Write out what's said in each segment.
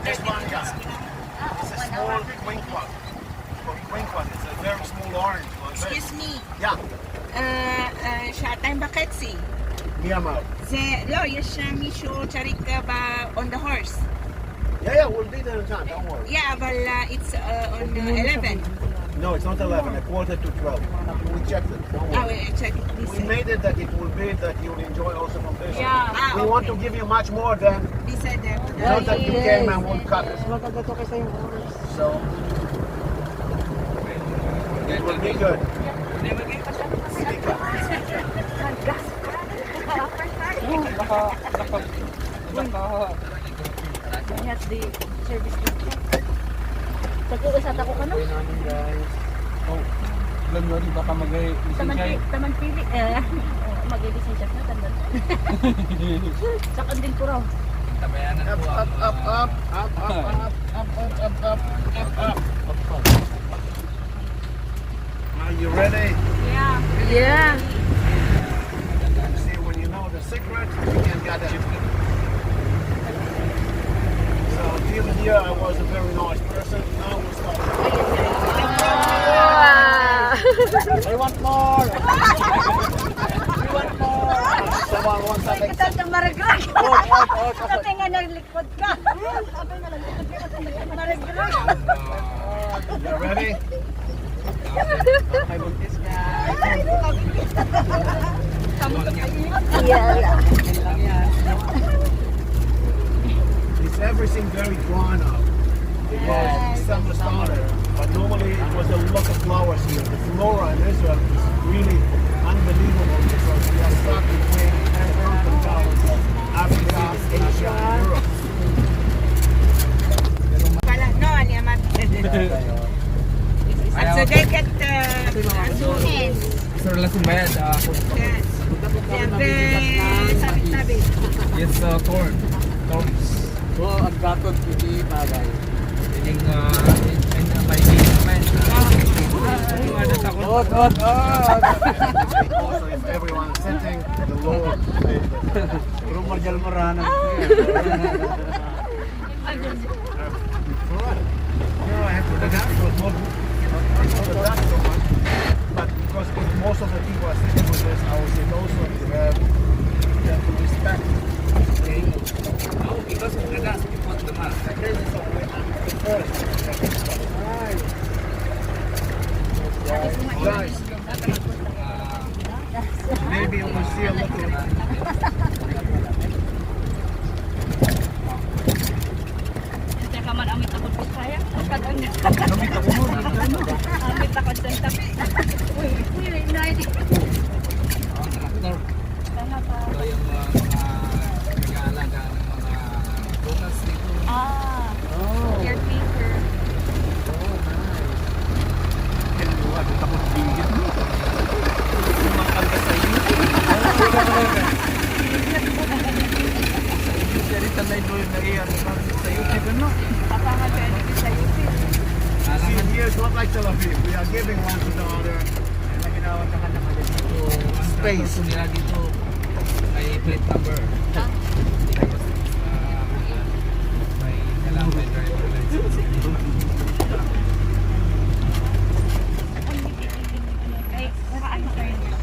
This one, yeah. It's a small quinquat. Quinquat. It's a very small orange. Excuse me. Yeah. שעתיים וחצי. מי אמר? זה, לא, יש מישהו צריך on the horse. Yeah, we'll be there in time, don't worry. Yeah, but it's on 11. No, it's not 11, a quarter to 12. We checked it, don't Oh, worry. check it. We made it that it will be that you'll enjoy also from this. Yeah. We want to give you much more than They said that. not that you came and won't cut it. So it will be good. At the service station. Tag-uusat ako ka no? Oh, alam nyo, di baka mag-lisensya. Taman pili. Mag-lisensya na, tandaan. Sakon din ko raw. Up. Are you ready? Yeah. See, when you know the secret, you can get it. So till here, I was a very nice person. Now we start. I want more. We want more. Someone wants something. Kita sa maraglag. Sabi nga naglikod ka. Sabi nga naglikod ka. Maraglag. You ready? Ay, buntis ka. Yeah. It's everything very drawn up because summer started. But normally it was a lot of flowers here. The flora in Israel is really unbelievable because we are stuck between Europe and Africa, Asia, and Europe. No, אני אמרתי. אז זה get סוכן. Sir, lasing bayad. Yes. Sabi-sabi. Yes, corn. Corns. So, ang gatod, hindi bagay. Yung may naman. Also, if everyone is sitting, the Lord Rumor dyan marahanan. No, I have to do that. Not so much. But because if most of the people are sitting with this, I would say also you have to respect. Okay? No, because of the gas, you put the mask. This is something I'm first. Guys, maybe you will see a little. Teka man, amit ako po kaya. Amit ako sa tabi. Uy, naiti. Tama pa. Ito yung mga nag-aalaga ng mga donuts dito. Caretaker. See, here it's not like Tel Aviv. We are giving one to the other. Space. Gusto nila dito ay plate number. May kailangan may driver license. Ay, nakaano kayo niya?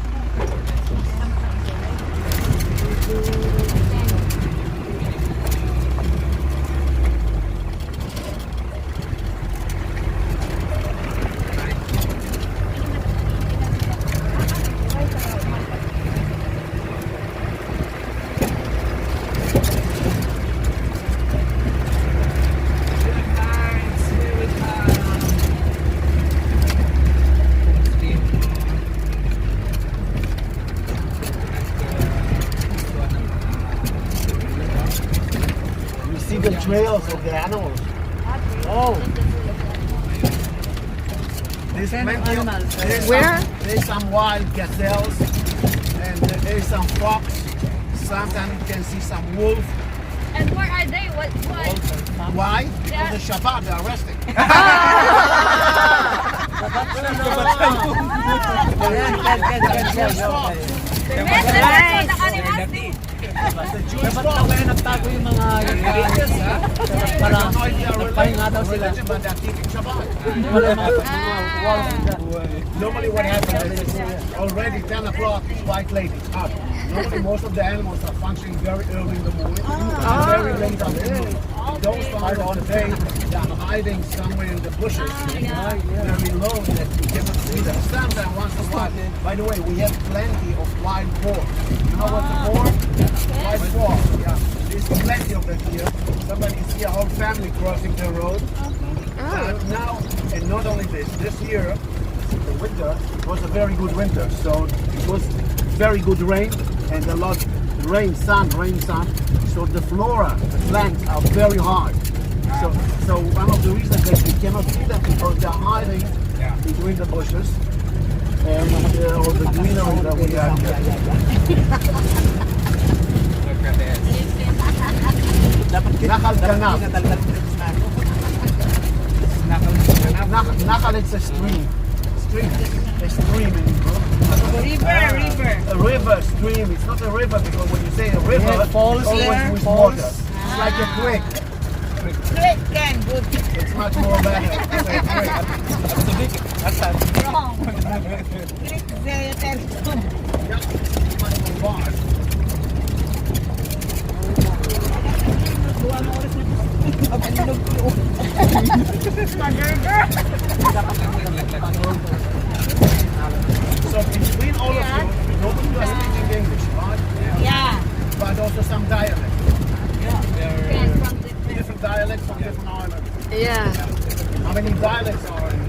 See the trails of the animals. Oh. There's plenty of, Where? There's some wild gazelles and there's some fox. Sometimes you can see some wolf. And where are they? What? Why? Yeah. Because the Shabbat, they're resting. Yes, that's what the animals do. The Jewish Dapat law. na kaya nagtago yung mga para nagpahinga daw sila. Religion, but they're keeping Shabbat. Wala yung mga walls nila. Normally what happens is already 10 o'clock, it's quite late, it's up. Normally most of the animals are functioning very early in the morning and very late afternoon. Those ones on the day, they're hiding somewhere in the bushes, very low that you cannot see them. Sometimes once in a while, by the way, we have plenty of wild boar. You know what the boar? Wild boar, yeah. There's plenty of them here. Somebody see a whole family crossing the road. Now, and not only this year, the winter was a very good winter. So it was very good rain and a lot rain, sun. So the flora, the plants are very hard. So one of the reasons that we cannot see them because they're hiding between the bushes and all the greenery that we have here. Look at this. Nakal Ganab. Nakal, it's a stream. A stream in Hebrew. River. A river, stream. It's not a river because when you say a river, Yeah, falls always there, with falls. water. It's like a creek. Great can, good. It's much more better to say creek. Wrong. Great, very terrible. Yeah, it's much more wide. So between all of you, nobody was speaking English, right? Yeah. But also some dialects. Can from the Different dialects from different islands. Yeah, How many dialects are in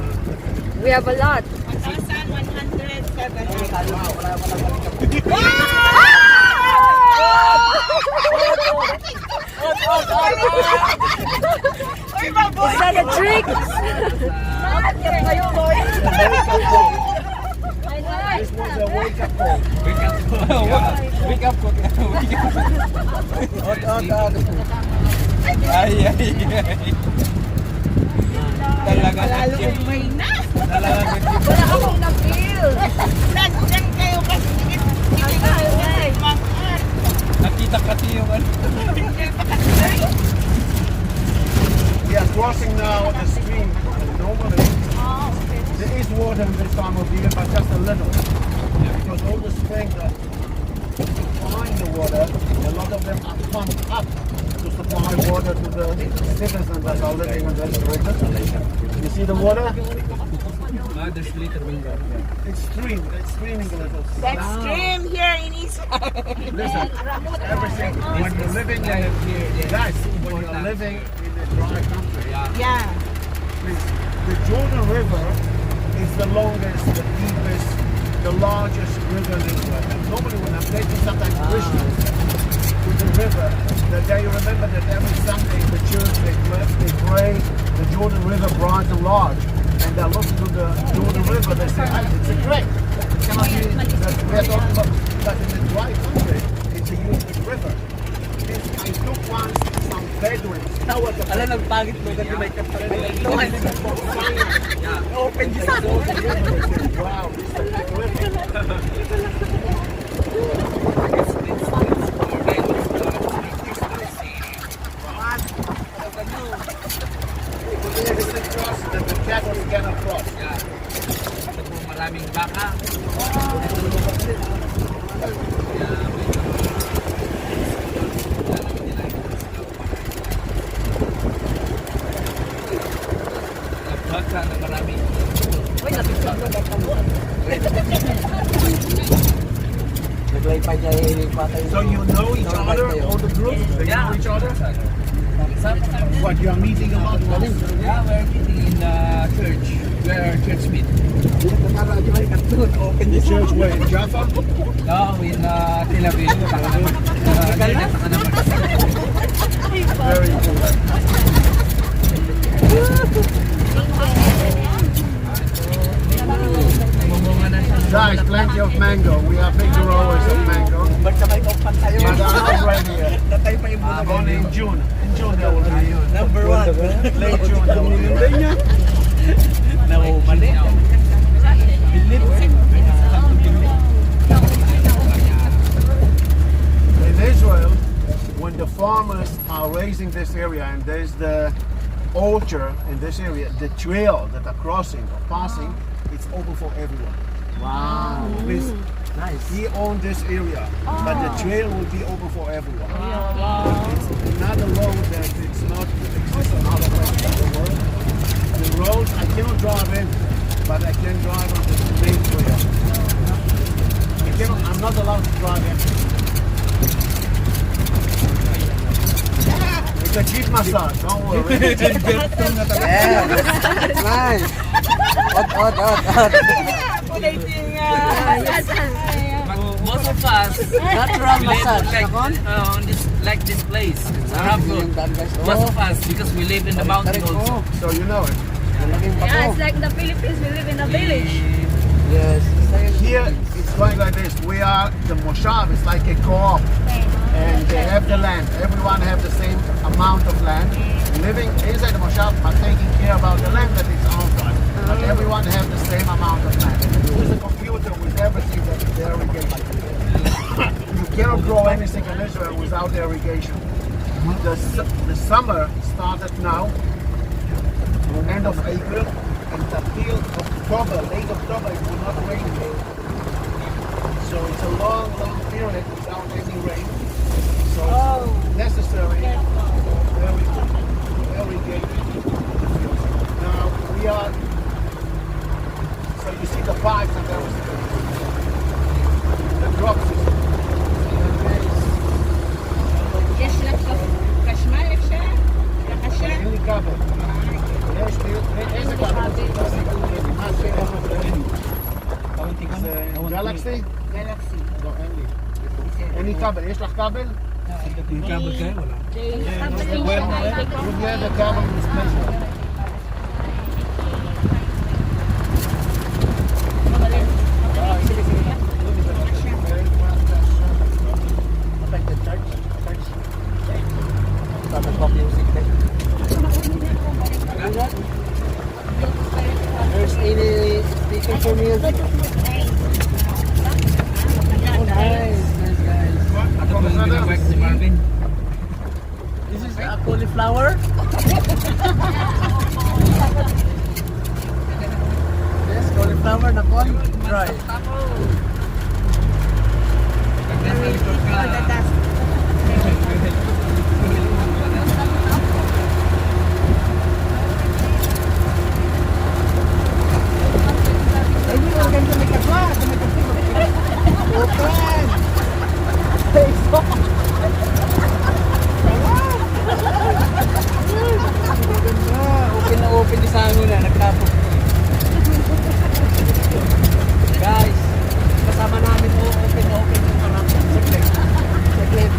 we have a lot. 1,107. Is that a trick? This was a wake-up call. Wake up ko. Ay. Talaga Lalo umay na. Talaga Wala akong na-feel. Nandiyan kayo kasi nakita kasi yung ano. We are crossing now the stream. Normally, there is water in this time of the year, but just a little. Because all the springs that supplying the water, a lot of them are pumped up to supply water to the citizens that are living in this region. You see the water? There's little window. It's streaming a little. that stream here in Israel. Listen, everything, when you're living in guys, when you're living in a dry country, Yeah. the Jordan River is the longest, the deepest, the largest river in Israel. And normally when I'm taking sometimes Christians to the river, that they remember that every Sunday in the church they pray the Jordan River bright and large. And they're looking to the Jordan River, they say, "Hey, it's a creek. It cannot be that we are talking about, but in a dry country, it's a huge river. I took once some Bedouins. Alam, nagpagit mo kasi may kapag. Open this up. Wow, it's a big river. It's a cross that the cattle cannot cross. Ito po maraming baka. Baka na marami. Nag-wifi niya patay. So you know each other, all the groups? They know each other? What, you are meeting a lot of them? Yeah, we're meeting in the church. Where church meet. Open The church where, in Jaffa? No, in Tel Aviv. Very cool. Guys, plenty of mango. We are big growers of mango. Ba't sabay kompan tayo? But they're not ready yet. Natay pa yung muna. Only in June. In June they will be. Number one. Late June they will be. Mali. They Israel, when the farmers are raising this area and there's the orchard in this area, the trail that are crossing or passing, it's open for everyone. Wow. Please, Nice. he owns this area, but the trail will be open for everyone. It's not a road that it's not exists in other places in the world. The road, I cannot drive in, but I can drive on the main trail. I'm not allowed to drive in. It's a cheap massage, don't worry. Yeah. Nice. Odd. Most of us Natural live massage. like, Nakon? on this like this place. It's Arab road. Most of us because we live in the mountain also. So you know it. Yeah, it's like the Philippines, we live in a village. Yes. Here it's going like this. We are the moshav. It's like a co-op, and they have the land. Everyone have the same amount of land. Living inside the moshav, but taking care about the land that is outside. But everyone have the same amount of land. There's a computer with everything that is irrigation. You cannot grow anything in Israel without irrigation. The summer started now, end of April, and until October, late October, it will not rain here. So it's a long period without any rain. So it's necessary to irrigate the fields. Now we are, so you see the pipes and everything. The drop system. And there is יש לך חשמל אפשר? לחשב? אין לי כבל. יש לי, איזה כבל? זה גלקסי? גלקסי. לא, אין לי. אין לי כבל. יש לך כבל? Yung cable kayo, wala. You get the cable in this place. There's any speaker for music? Oh, nice guys. Ako po yung ginabike si Marvin. This is a cauliflower. Yes, cauliflower na kon. Try. Nasa likod ka. Open na open yung sango na, nagtapos. Guys, kasama namin open na open yung harap. Saglit.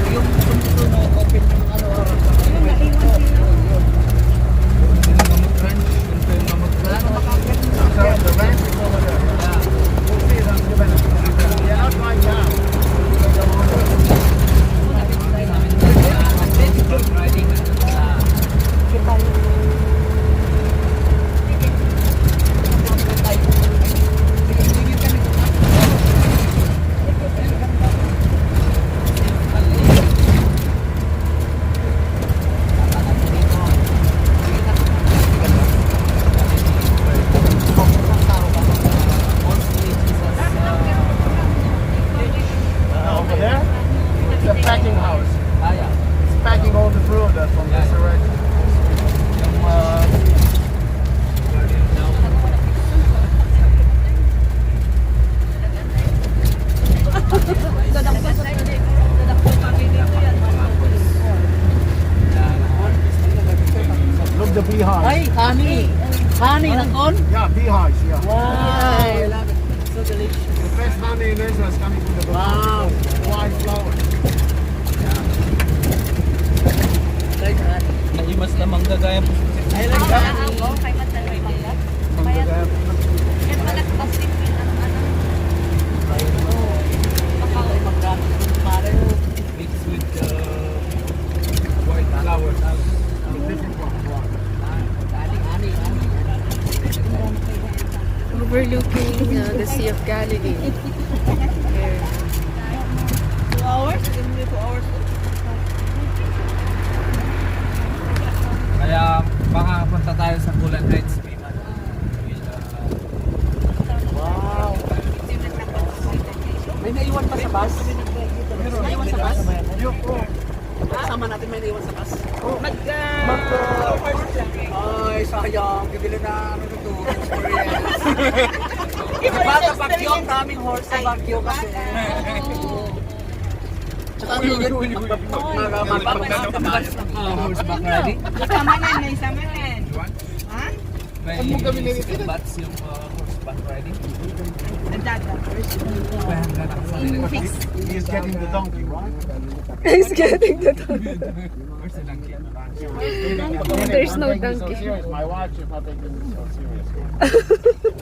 Yung gusto mo open yung harap. The ranch is over there. We'll see it on the benefit. Yeah, not right now. Over there, it's a packing house. It's packing all the fruit from this direction. Look the beehives. Ay, honey. Honey na kon? Yeah, beehives. Yeah. Wow. So delicious. The best honey in Israel is coming from the Wow. white flower. Like that. Naimas na manggagaya po. I like that. Oo, kay Mataloy Mangga. Manggagaya. Yan pala plastic yun, ano. Ay, magdami. Pare. Mixed with white flowers. Different from one. Honey. Overlooking the Sea of Galilee. There. Wow, Yo, oh. Kasama natin may naiwan sa kas. Mag-first lang. Ay, sayang. Bibili na ano nito. Experience. Bata Baguio, ang daming horse sa Baguio kasi. Tsaka ang higit. Horseback riding. Isamanan, may isamanan. Ha? May stick bats yung horseback riding. Nagdada. Fix. He is getting the donkey, right? He's getting the donkey. Where's the donkey? There's no I'm taking this so donkey. serious. My wife is not taking this so serious.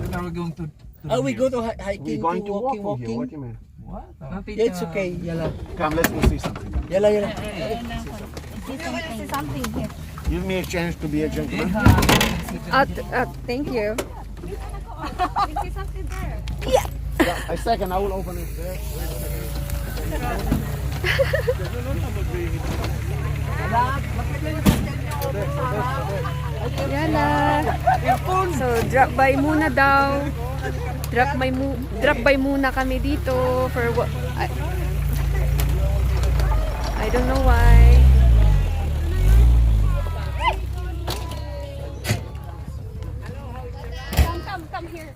When are we going to Oh, we go to We're hiking, going to walk walking. from here. What do you mean? What? Yeah, it's okay. Yala. Come, let's go see something. Yala, yala. Something here. Give me a chance to be a gentleman. Thank you. You see something there. Yeah, a second, I will open it there. Yan na. So, drop by muna daw. Drop by muna kami dito for what? I don't know why. Come here.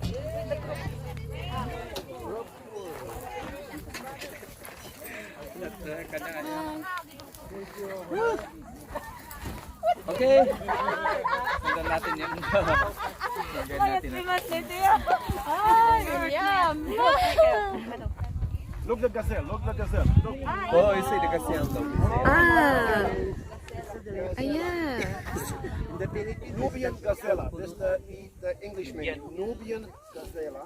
Okay. Sundan natin yan. Ay, yum. Look the gazelle, look the gazelle. Look. Oh, you see the gazelle. Ah. Ayan. Nubian gazelle. This is the English name. Nubian gazelle.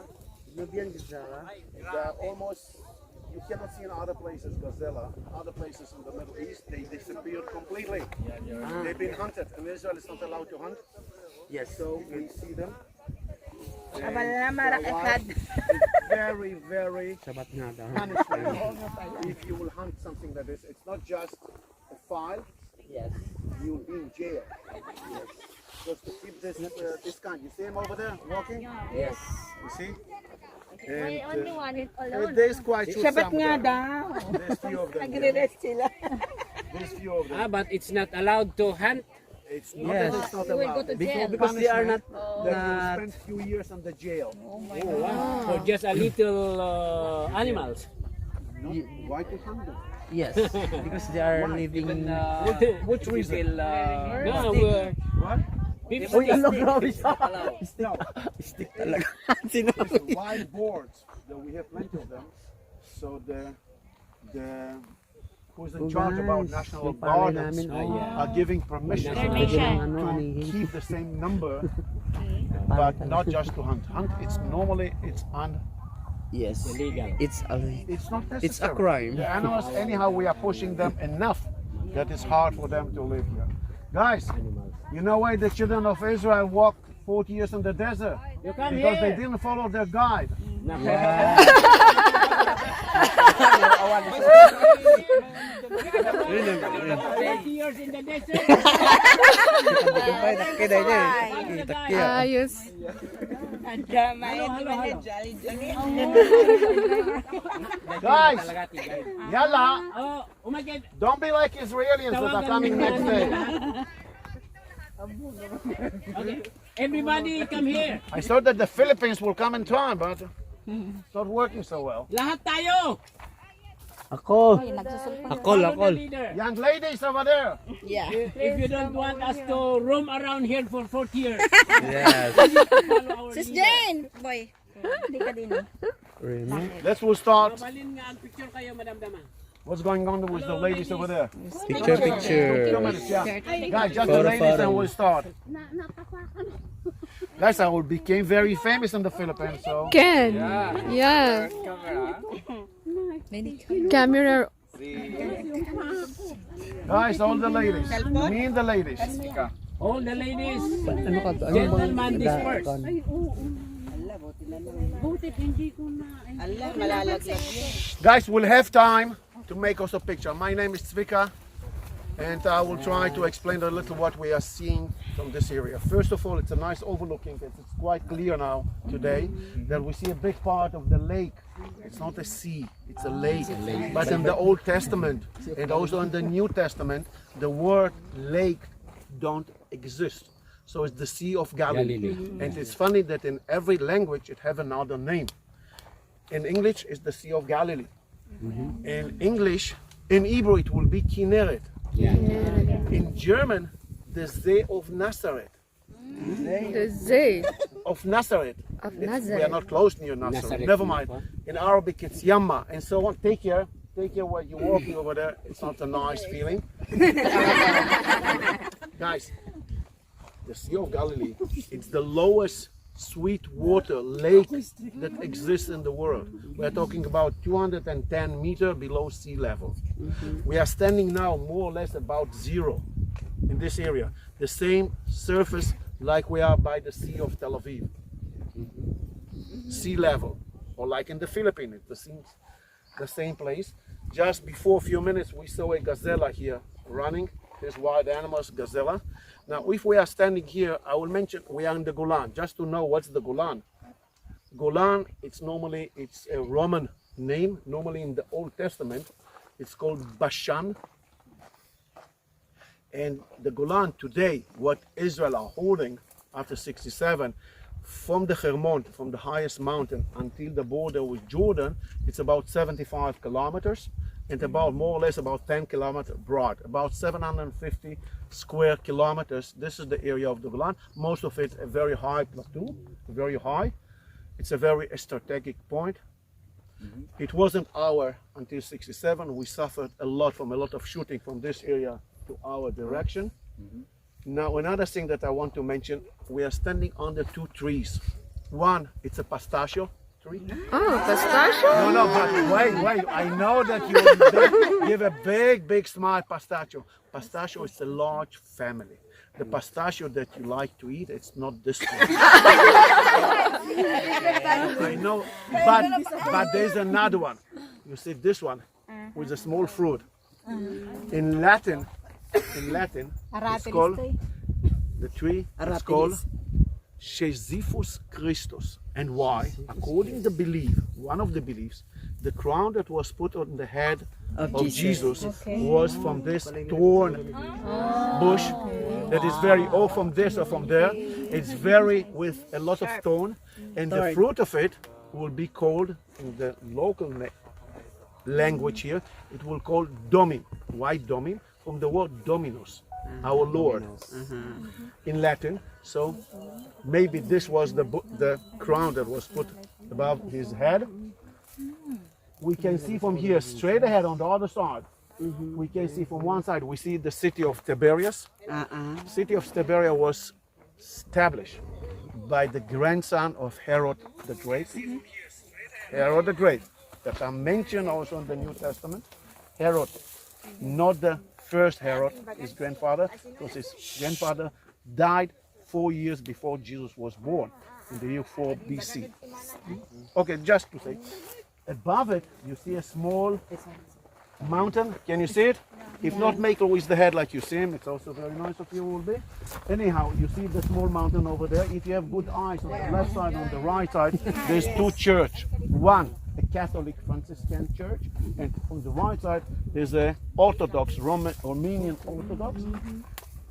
Nubian gazelle. Almost, you cannot see in other places gazelle. Other places in the Middle East, they disappeared completely. They've been hunted, and Israel is not allowed to hunt. Yes. So we see them. Marakad. It's very, very Sabat nga daw. punishment if you will hunt something like this. It's not just a file. Yes. You'll be in jail. Yes. Just to keep this kind. You see him over there walking? Yes. You see? I only want it alone. There's quite a Sabat some nga there. daw. There's few of them. there. Nagre-rest sila. There's few of them. But it's not allowed to hunt It's not Yes. that it's not You will go allowed. to jail. Because they are not That you spend few years in the jail. for just a little animals. Why to hunt them? yes, because they are living Which reason? No, What? Uy, ano grabe siya? No. Stick talaga. These Sinabi. are wild boards. We have plenty of them. So the who's in charge about national gardens are giving permission to keep the same number, but not just to hunt. Hunt. It's normally Yes. illegal. It's it's not necessary. It's a crime. The animals, anyhow, we are pushing them enough that it's hard for them to live here. Guys, you know why the children of Israel walked 40 years in the desert? You come Because they here. didn't follow their guide. Years in the desert. Ayos. Drama yun. Jolly. Guys, yalla, Oh, umakyat. don't be like Israelis that are coming next day. Okay. Everybody come here. I thought that the Philippines will come in time, but it's not working so well. Lahat tayo. Ako. Follow Akol. the leader. Young ladies over there. Yeah. If you don't want us to roam around here for 40 years, Yes. follow our Sis leader. Jane! Boy, hindi ka din. Really? Let's will start. Balin nga ang picture kayo, Madam Dama. What's going on with the ladies over there? Picture. 2 minutes, yeah. Guys, just the Photo, ladies and photo. we'll start. Napapakan. Guys, I became very famous in the Philippines, so Ken. Yeah. Camera. guys, all the ladies, me and the ladies. All the ladies, Ano ka to? gentlemen disperse. Alam, malalaglag yun. Guys, we'll have time to make us a picture. My name is Zvika. And I will try to explain a little what we are seeing from this area. First of all, it's a nice overlooking. It's quite clear now today that we see a big part of the lake. It's not a sea, it's a lake. But in the Old Testament and also in the New Testament, the word lake don't exist. So it's the Sea of Galilee. And it's funny that in every language it has another name. In English, it's the Sea of Galilee. In English, in Hebrew, it will be Kinneret. In German, the See of Nazareth. The Zee Of Nazareth. of We are Nazareth. not close near Nazareth. Never mind. In Arabic, it's Yamma and so on. Take care. Take care where you're walking over there. It's not a nice feeling. Guys, the Sea of Galilee, it's the lowest sweet water lake that exists in the world. We're talking about 210 meters below sea level. We are standing now more or less about zero in this area. The same surface like we are by the Sea of Tel Aviv. Sea level, or like in the Philippines, it's the same place. Just before a few minutes we saw a gazelle here running. This wild animals, gazelle. Now if we are standing here, I will mention we are in the Golan, just to know what's the Golan. Golan, it's a Roman name. Normally in the Old Testament it's called Bashan. And the Golan today, what Israel are holding after 67, from the Hermon, from the highest mountain until the border with Jordan, it's about 75 kilometers and about more or less about 10 kilometers broad, about 750 square kilometers. This is the area of the Golan. Most of it a very high plateau, very high. It's a very strategic point. It wasn't our until 67. We suffered a lot from a lot of shooting from this area to our direction. Now another thing that I want to mention, we are standing under two trees. One, it's a pistachio tree. Oh, pistachio? No, but wait, I know that you give a big smile, pistachio. Pistachio is a large family. The pistachio that you like to eat, it's not this one. I know, but there's another one. You see this one with a small fruit. In Latin, it's called, the tree is called Sisyphus Christus. And why? According to belief, one of the beliefs, the crown that was put on the head of Jesus was from this thorn bush that is very, or from this or from there. It's very with a lot of thorn, and the fruit of it will be called in the local language here, it will call domim. Why domim? From the word dominus, our Lord, in Latin. So maybe this was the crown that was put above his head. We can see from here straight ahead on the other side. We can see from one side, we see the city of Tiberias. City of Tiberias was established by the grandson of Herod the Great. Herod the Great, that are mentioned also in the New Testament. Herod, not the first Herod, his grandfather, because his grandfather died 4 years before Jesus was born, in the year 4 BC. Okay, just to say, above it you see a small mountain. Can you see it? If not, make always the head like you see him. It's also very nice of you will be. Anyhow, you see the small mountain over there. If you have good eyes on the left side, on the right side, there's two churches. One, a Catholic Franciscan church, and on the right side is a Orthodox, Romanian Orthodox.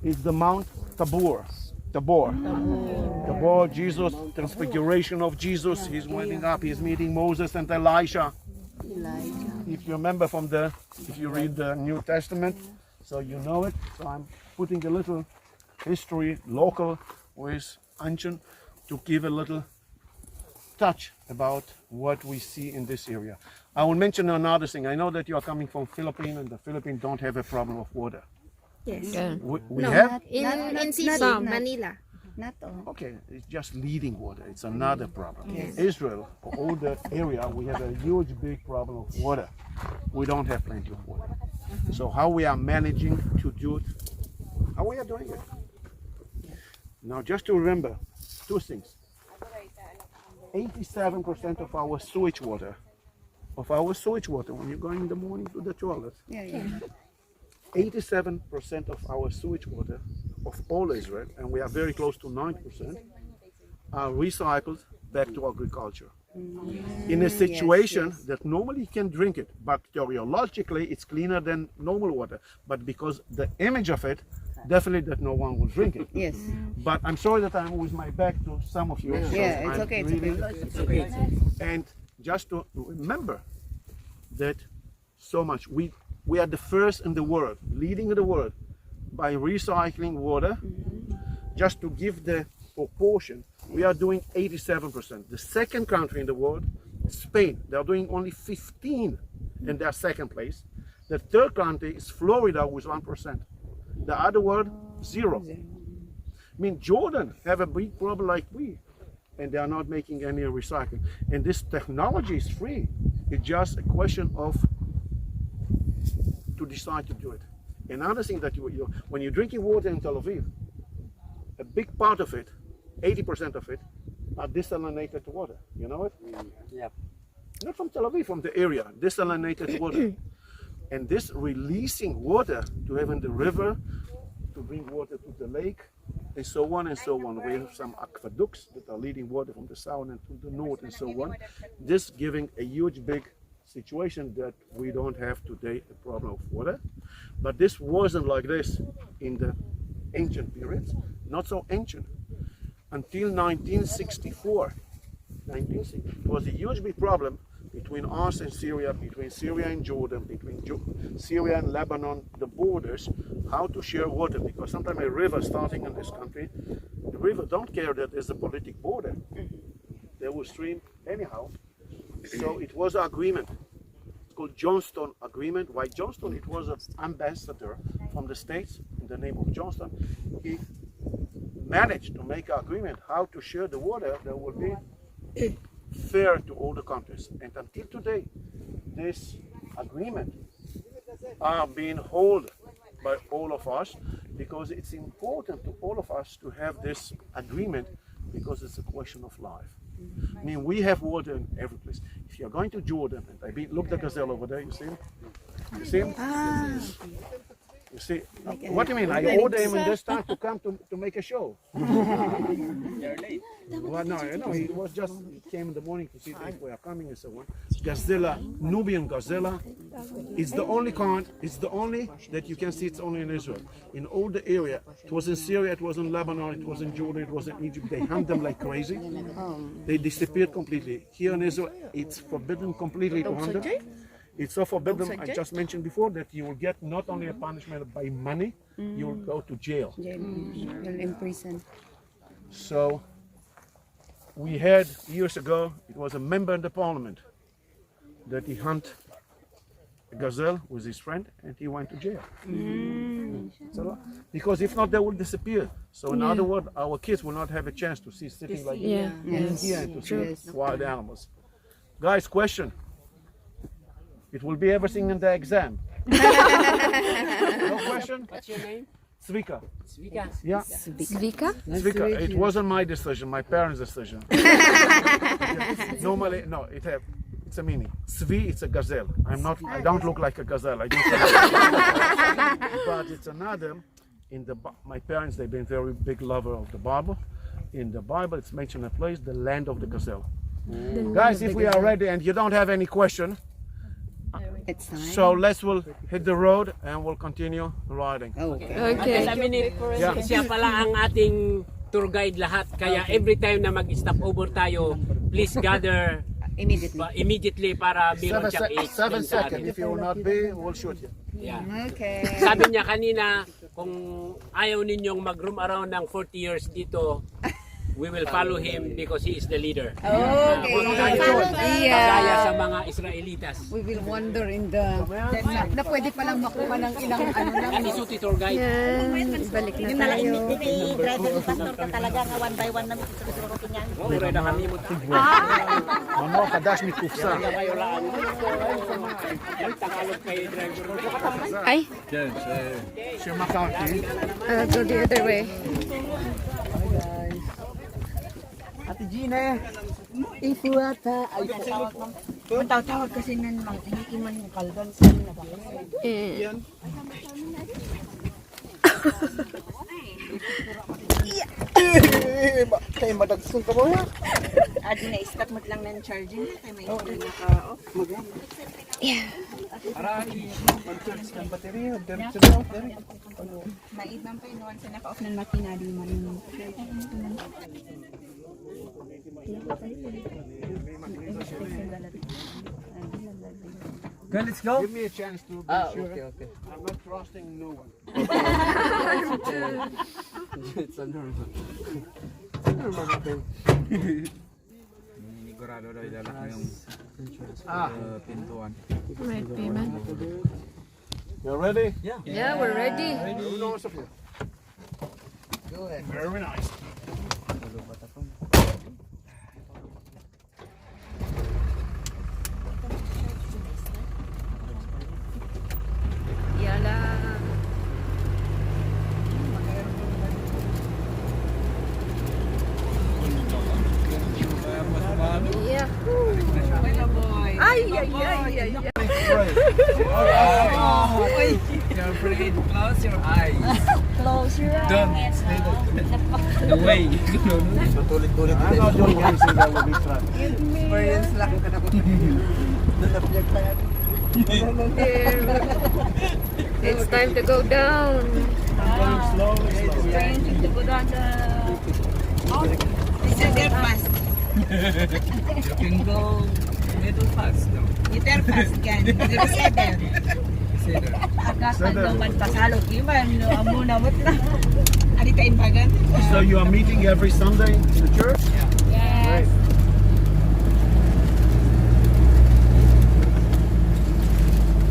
It's the Mount Tabor. Tabor, Jesus, transfiguration of Jesus. He's winding up, he's meeting Moses and Elijah. If you remember if you read the New Testament, so you know it. So I'm putting a little history, local with ancient, to give a little touch about what we see in this area. I will mention another thing. I know that you are coming from Philippines, and the Philippines don't have a problem of water. Yes. Yeah. We have? In city, Some. Manila. Not all. Okay, it's just leading water. It's another problem. Israel, all the area, we have a huge, big problem of water. We don't have plenty of water. So how we are managing to do it, how we are doing it. Now just to remember two things. 87% of our sewage water, when you're going in the morning to the toilet, 87% of our sewage water of all Israel, and we are very close to 90%, are recycled back to agriculture. In a situation that normally you can drink it, bacteriologically it's cleaner than normal water, but because the image of it, definitely that no one will drink it. Yes. But I'm sorry that I'm with my back to some of you. so Yeah, it's I'm okay. It's okay. And just to remember that so much, we are the first in the world, leading the world by recycling water. Just to give the proportion, we are doing 87%. The second country in the world, Spain, they are doing only 15 in their second place. The third country is Florida with 1%. The other world, 0. I mean, Jordan have a big problem like we, and they are not making any recycling. And this technology is free. It's just a question of to decide to do it. Another thing that when you're drinking water in Tel Aviv, a big part of it, 80% of it, are desalinated water. You know it? Yep. Not from Tel Aviv, from the area, desalinated water. And this releasing water to have in the river, to bring water to the lake, and so on and so on. We have some aqueducts that are leading water from the south and to the north and so on. This giving a huge big situation that we don't have today a problem of water. But this wasn't like this in the ancient periods, not so ancient. Until 1964, it was a huge big problem between us and Syria, between Syria and Jordan, between Syria and Lebanon, the borders, how to share water, because sometimes a river starting in this country, the river don't care that there's a political border. They will stream anyhow. So it was an agreement. It's called Johnston Agreement. Why Johnston? It was an ambassador from the States in the name of Johnston. He managed to make an agreement how to share the water that will be fair to all the countries. And until today, this agreement are being held by all of us, because it's important to all of us to have this agreement, because it's a question of life. I mean, we have water in every place. If you're going to Jordan, and look the gazelle over there, you see him? You see him? You see, what do you mean? I ordered him in this time to come to make a show. Well, no, he was just, he came in the morning to see if we are coming and so on. Gazella, Nubian gazella, it's the only kind, it's the only that you can see, it's only in Israel. In all the area, it was in Syria, it was in Lebanon, it was in Jordan, it was in Egypt. They hunt them like crazy. They disappeared completely. Here in Israel, it's forbidden completely to hunt them. It's so forbidden, I just mentioned before, that you will get not only a punishment by money, you will go to jail. You'll imprison. So, we had years ago, it was a member in the parliament that he hunted a gazelle with his friend and he went to jail. So, because if not, they will disappear. So in other words, our kids will not have a chance to see sitting like this here and to see wild animals. Guys, question. It will be everything in the exam. No question? What's your name? Zvika. Zvika. Yeah. Zvika? Zvika. It wasn't my decision, my parents' decision. Normally, no, it's a meaning. Zvi, it's a gazelle. I don't look like a gazelle. I do. But it's another. My parents, they've been very big lover of the Bible. In the Bible, it's mentioned a place, the land of the gazelle. Guys, if we are ready and you don't have any question, It's time. so we'll hit the road and we'll continue riding. Okay. Just a minute. Siya pala ang ating tour guide lahat. Kaya every time na mag-stop over tayo, please gather immediately para meron siyang 7 seconds. If you will not be, we'll shoot you. Yeah. Okay. Sabi niya kanina, kung ayaw ninyong mag-roam around ng 40 years dito, we will follow him because he is the leader. Okay. Kagaya sa mga Israelitas. We will wander in the na pwede pa lang makuha ng ilang ano lang. Yan isuti tour guide. Yan. Balik na tayo. Driver ni pastor ka talaga nga one by one na mituturo kinyan. Mura na kami mo. Mano, kadash ni kufsa. Kayo lang. Tagalog kay driver. Ay, Siya McCarthy. go the other way. Ate Gina, ifuata ay Ang tawag kasi nan mang inikiman yung kalgan sa na ba? Eh. Kaya madagsun ka mo ya? Adi na stop mo lang ng charging kay may naka-off. Maibang pa inuwan sa naka-off ng makina di man. Okay, let's go. Give me a chance to be sure. Okay. I'm not trusting no one. It's a normal. Normal natin. Sigurado daw ilalak mo yung pintuan. Right, payment. You ready? Yeah, we're ready. Who knows of you? Go ahead. Very nice. Yala. Yeah. Ay, ay, ay, ay, ay. You're afraid. Close your eyes. Close your eyes. The way. Matulit-tulit. I'm not doing anything that will be fun. Experience lang ka na ko. Nalapyag pa yan. It's time to go down. I'm going slowly, slowly. Trying to go down the... It's a very fast. You can go little fast now. Iter fast kan. Consider. Consider. Agatan naman pasalok iman. Amo na mo na. Adi ta imbagan. So you are meeting every Sunday in the church? Yes.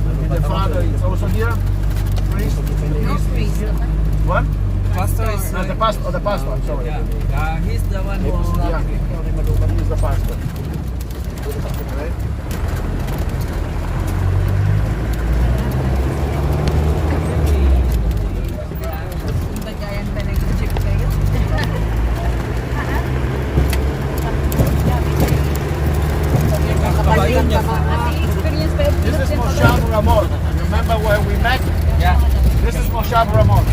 And the father is also here? Priest? No priest. What? Pastor is No, the pastor. Oh, the pastor. I'm sorry. yeah. He's the one who's Yeah. He's the pastor. Right? Bagayan ba nag-jeep kayo? Experience pa This is Moshav Ramon. Remember where we met? Yeah. This is Moshav Ramon.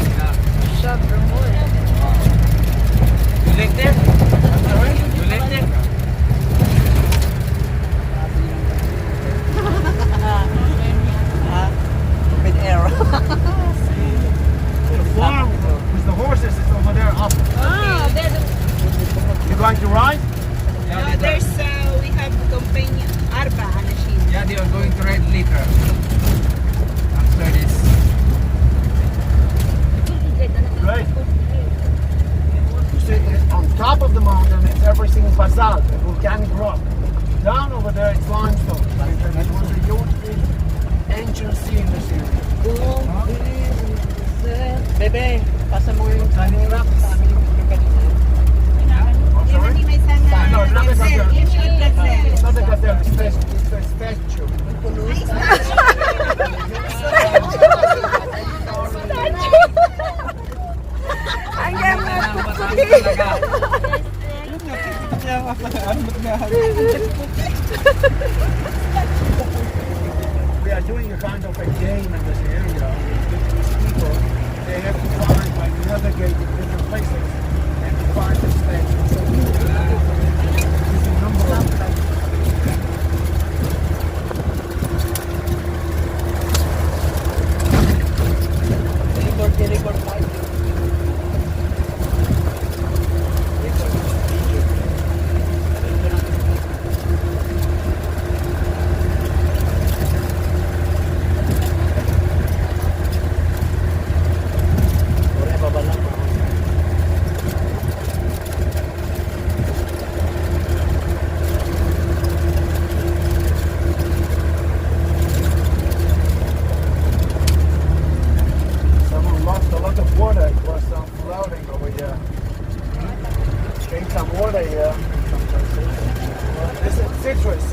Shop remote. You live there? You live there? Open air. The farm with the horses is over there up. Ah, there's You going to ride? No, there's we have companion Arba Anashim. Yeah, they are going to ride later. After this. Right. You see, on top of the mountain, it's everything basalt, volcanic rock. Down over there, it's limestone. It was a huge, big, ancient sea in this area. Bebe, pasa mo yung running rock sa amin yung kanina. I'm sorry? Di may sanga. No, it's not the gazelle. You should gazelle. It's not the gazelle, it's the statue. We are doing a kind of a game in this area. These people, they have to find, like, navigate in different places and to find the statue. So, there's a number of Record tayo. Someone lost a lot of water. It was flooding over here. Drink some water here. This is citrus.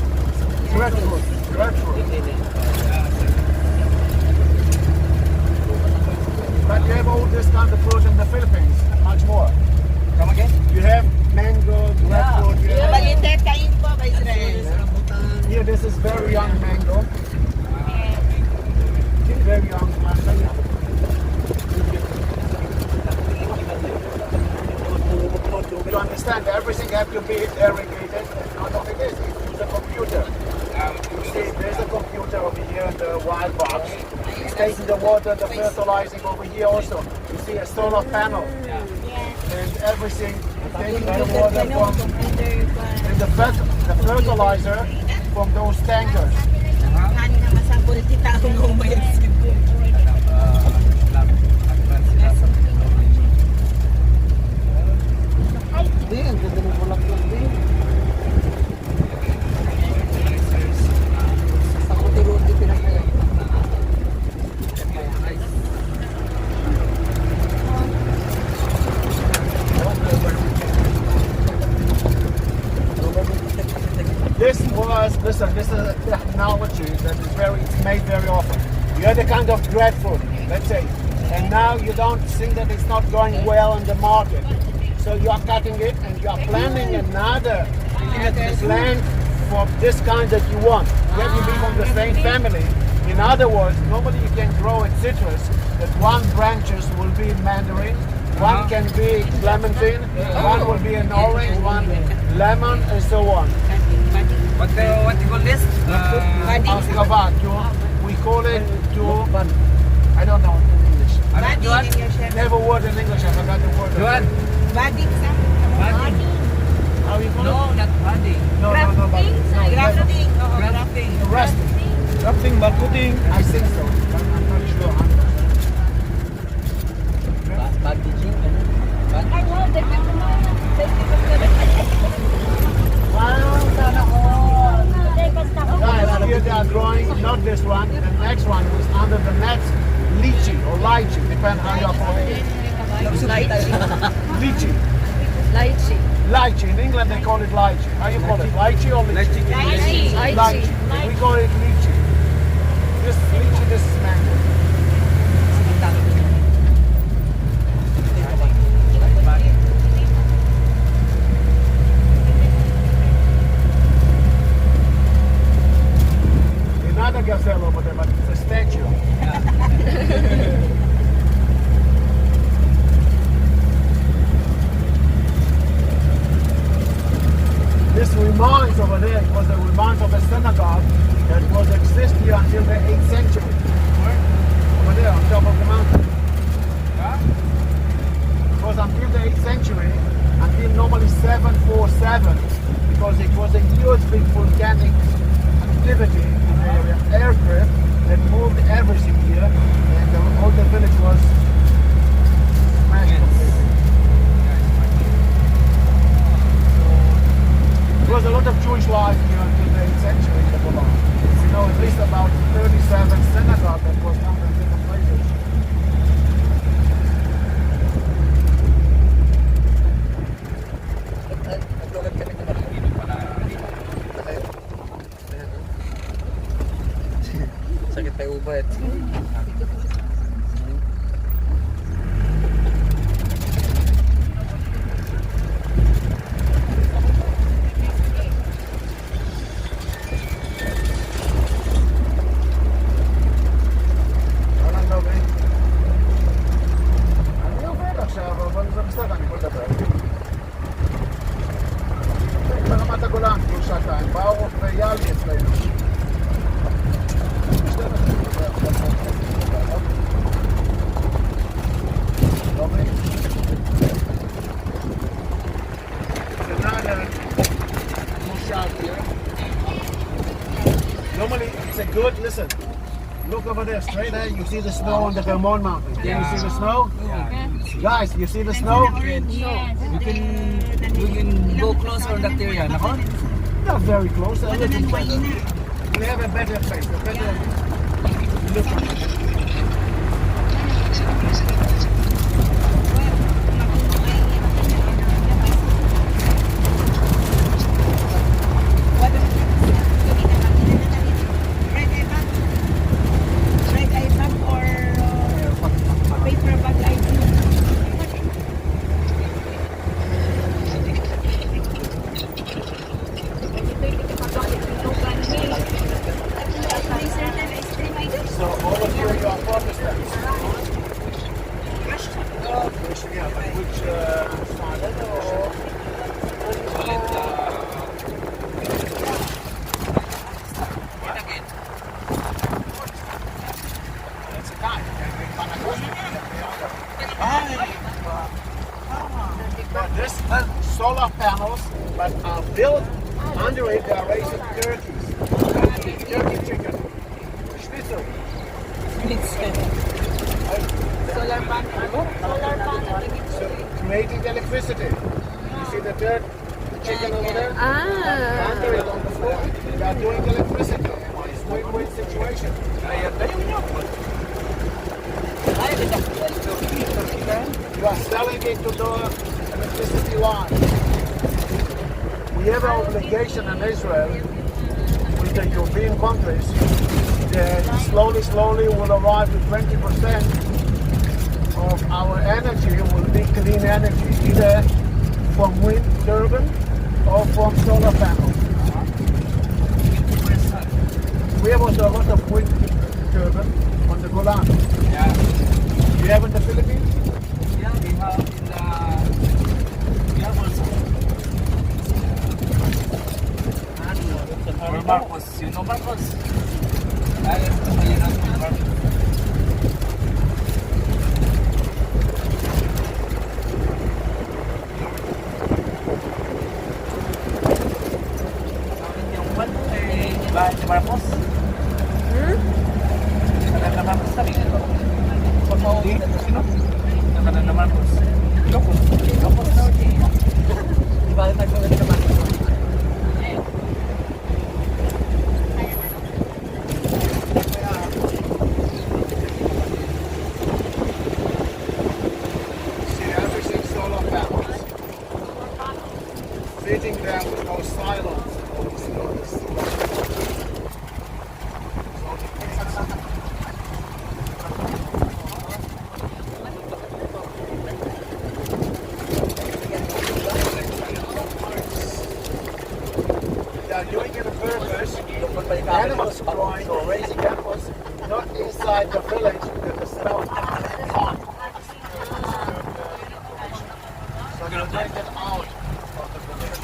Grapefruit. Grapefruit. But you have all this kind of fruit in the Philippines. Much more. Come again? You have mango, grapefruit. You have, Balite kain po ba Israel? here this is is very young mango. Very young mango. You understand, everything has to be irrigated. Not only this, it's a computer. You see, there's a computer over here in the wild box. It's taking the water, the fertilizing over here also. You see a solar panel. And everything is taking the water from and the fertilizer from those tankers. Hindi, ang ganda ng bulaklak din. Sa kuti-ruti pinakaya. This is a technology that is it's made very often. You had a kind of breadfruit, let's say, and now you don't think that it's not going well in the market. So you are cutting it and you are planting another plant for this kind that you want. Where you be from the same family. In other words, normally you can grow a citrus that one branches will be mandarin, one can be clementine, one will be an orange, one lemon, and so on. What you call this? Ascavaggio. We call it I don't know in English. Never word in English, I forgot the word. Badik sa? How you call No, it? not budding. No, Grafting. Grafting. Resting. Something marketing. I think so, but I'm not sure. Packaging, ano? Ay, no, depende mo. Wow, sana all. Basta ako. Guys, here they are growing, not this one, the next one is under the next lychee or lychee, depends how you are calling it. Lychee. Lychee. Lychee. In England they call it lychee. How you call it? Lychee or lychee? Lychee. Lychee. We call it lychee. This lychee, this is mango. Another gazelle over there, but it's a statue. This reminds over there, it was a remind of a synagogue that was exist here until the 8th century. Over there on top of the mountain. It was until the 8th century, until normally 747, because it was a huge big volcanic activity in the area, aircraft that moved everything here, and the whole village was smashed completely. There was a lot of Jewish life here until the 8th century in the Golan. You know, at least about 37 synagogues that was found in different places. Sakit tayo ubat. Golan, כול שעתיים, באו ויאלי אצלנו. Normally, it's a good, listen, look over there, straight ahead, you see the snow on the Vermont Mountain. Can you see the snow? Guys, you see the snow? We can go closer on that area, nako? Not very close, a little better. We have a better place, a better look at it. solar panels, but are built under it. They are raising turkeys, turkey chicken, schnitzel. Solar panel. So creating electricity. You see the dirt, the chicken over there? Ah. Under it on the floor. They are doing electricity. It's a win-win situation. You are selling it to the electricity line. We have an obligation in Israel with the European countries that slowly will arrive to 20% of our energy will be clean energy, either from wind turbine or from solar panels. We have also a lot of wind turbine on the Golan. Yeah. You have in the Philippines? Yeah, we have in the... We have also. Or Marcos. You know Marcos? I am familiar with Marcos. Bahay ni Marcos? Tagal na Marcos kami. Sino? Tagal na Marcos. Ilocos. Ilocos. Di ba tagal na Marcos? See, everything solar panels. Sitting there with no silence. They are doing it on purpose. Animals growing or raising animals, not inside the village that the smell hot. So they're doing it out of the village.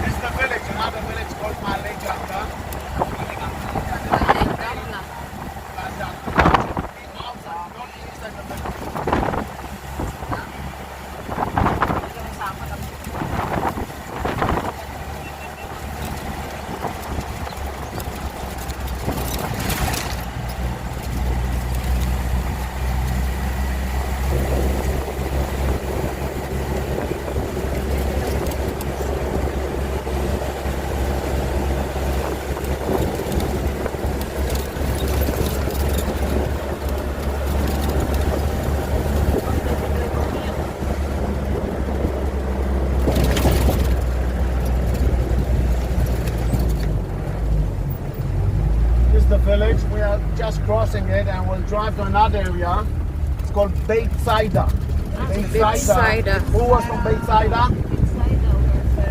This is the village, another village called Malekanda. This is the village. We are just crossing it and we'll drive to another area. It's called Beit Saida. Beit Saida. Who was from Beit Saida?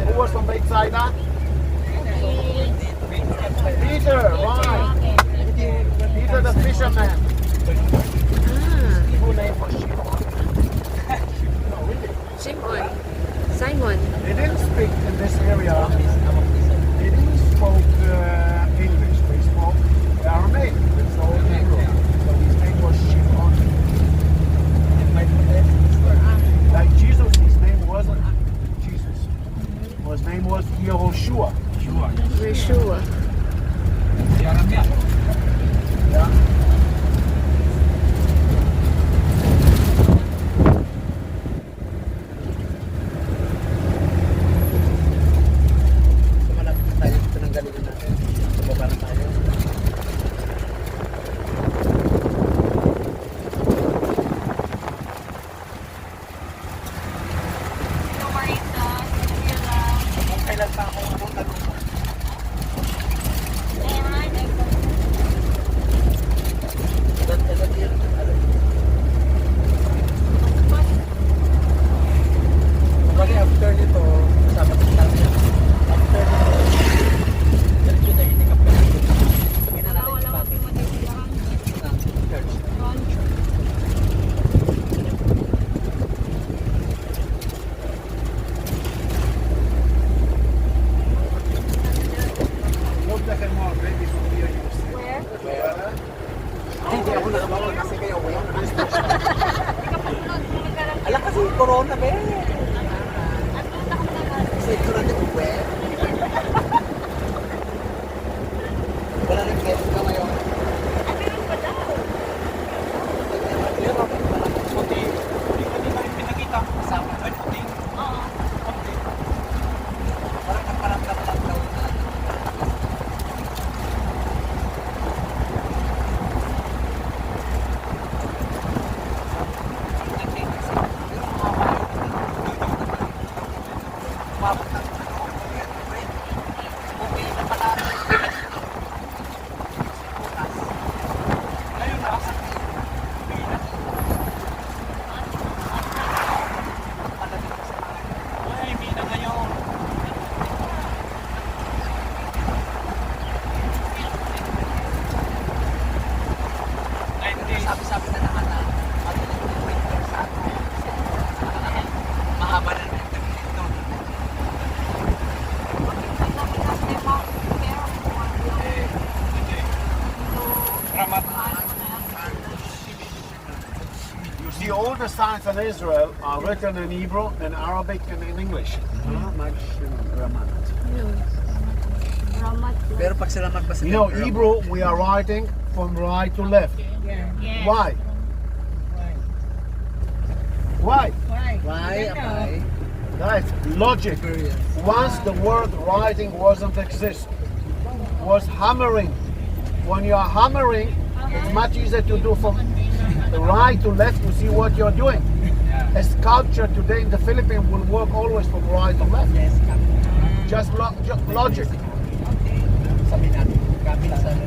Who was from Beit Saida? Peter, right. Peter the fisherman. Who name was Shimon? No, really. Simon. Simon. They didn't speak in this area. They didn't spoke English. They spoke Aramaic. That's all they knew. So his name was Shimon. Like Jesus, his name wasn't Jesus. His name was Yehoshua. Yeshua. Hindi ako nakabawal kasi kayo wala. Ala kasi corona, be. Kasi ito na din web. Wala nang guest ka ngayon. Sabi-sabi na naman na winter sa ato. Mahaba na rin dito. You see, all the signs in Israel are written in Hebrew, in Arabic, and in English. Pero pag sila magbasa You know, Hebrew, we are writing from right to left. Why? Why? why apply? That's logic. Once the word writing wasn't exist, was hammering. When you are hammering, it's much easier to do from the right to left to see what you're doing. A sculpture today in the Philippines will work always from right to left. Yes, Just logic. sabi natin, kapit sa tayo.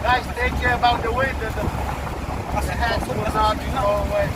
Guys, take care about the wind and the hats will not go away.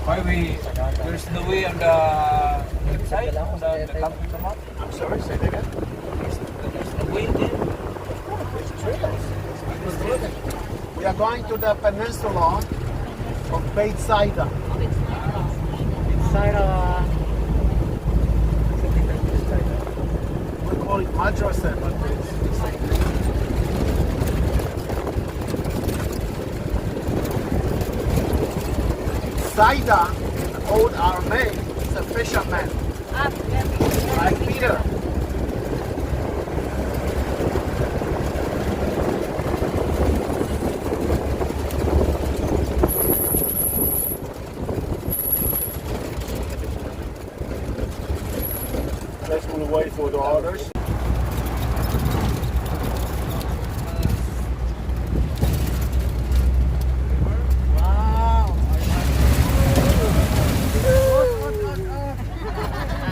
Why we? There's no way on the website, on the company map. I'm sorry, say that again. There's no way there. There's trails. We are going to the peninsula of Bethsaida. We call it Madrasa, but it's Saida in old Aramaic is a fisherman, like Peter. Let's move away for the others.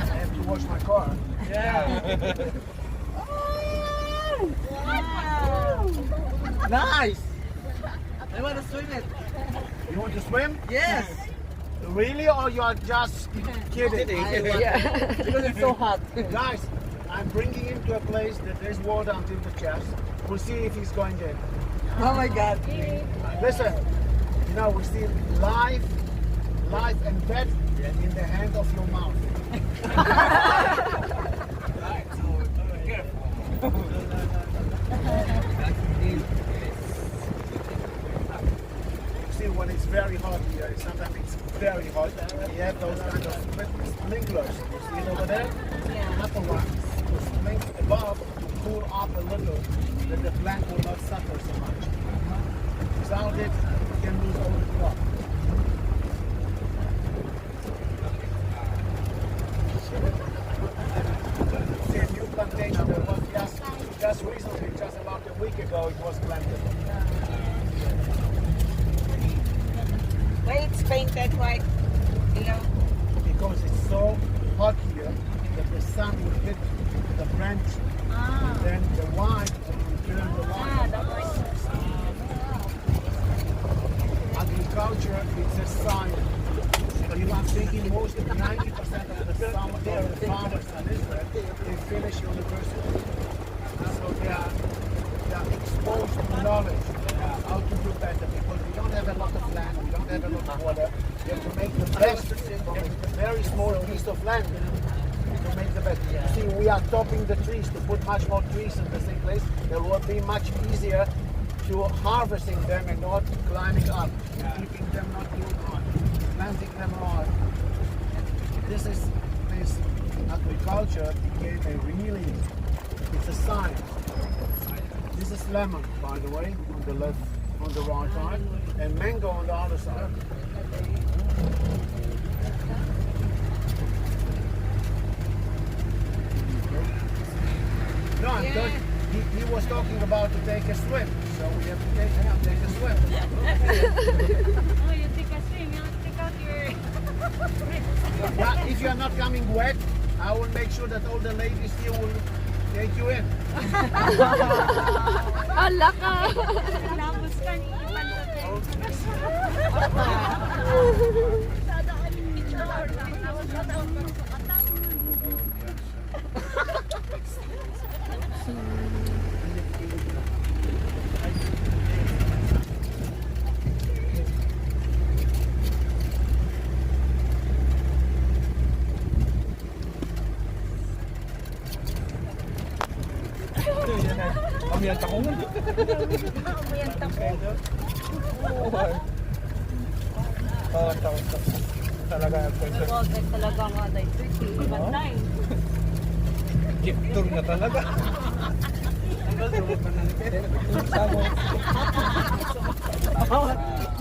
I have to wash my car. Nice. I want to swim it. You want to swim? Yes. Really, or you are just kidding? Because it's so hot. Guys, I'm bringing him to a place that there's water until the chest. We'll see if he's going in. Oh my God. Listen, you know, we see life and death in the hand of your mouth. See, when it's very hot here, sometimes it's very hot. We have those kind of sprinklers. You see it over there? Upper ones. To sprinkle above to cool up a little, that the plant will not suffer so much. Without it, you can lose all the crop. See, a new plantation that was just recently, just about a week ago, it was planted. Why it's painted white? You know? Because it's so hot here that the sun will hit the branch, and then the white will turn the white. Agriculture is a science. You are thinking most of 90% of the farmers in Israel, they finish university. So they are exposed to knowledge how to do better, because we don't have a lot of land, we don't have a lot of water. We have to make the best from a very small piece of land to make the best. See, we are topping the trees to put much more trees in the same place. It will be much easier to harvesting them and not climbing up, keeping them not too hard, planting them hard. This agriculture became a really, it's a science. This is lemon, by the way, on the left, on the right side, and mango on the other side. No, I'm talking, he was talking about to take a swim, so we have to take a swim. Oh, you take a swim. You take out your... Yeah, if you are not coming wet, I will make sure that all the ladies here will take you in. Ala ka! Labos ka ni Ipan Pamiyanta ko nga. Talaga. talaga nga dahil 30. Bantay. Gift tour na talaga.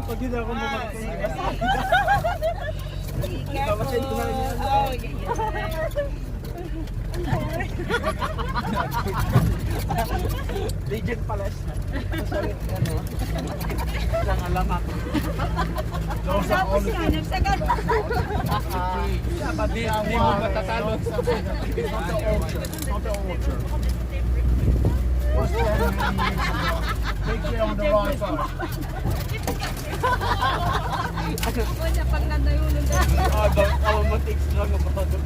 Pag hindi ako makakita. Be careful. Oh, yeah. Legend pala siya. Sorry, ano? Isang alamak. Those are all the things. Hindi mo matatalo. It's not the orchard. It's not the orchard. What's the enemy? Take care on the right side. Ako niya pag nanayunan dito. Aromatics lang ang product.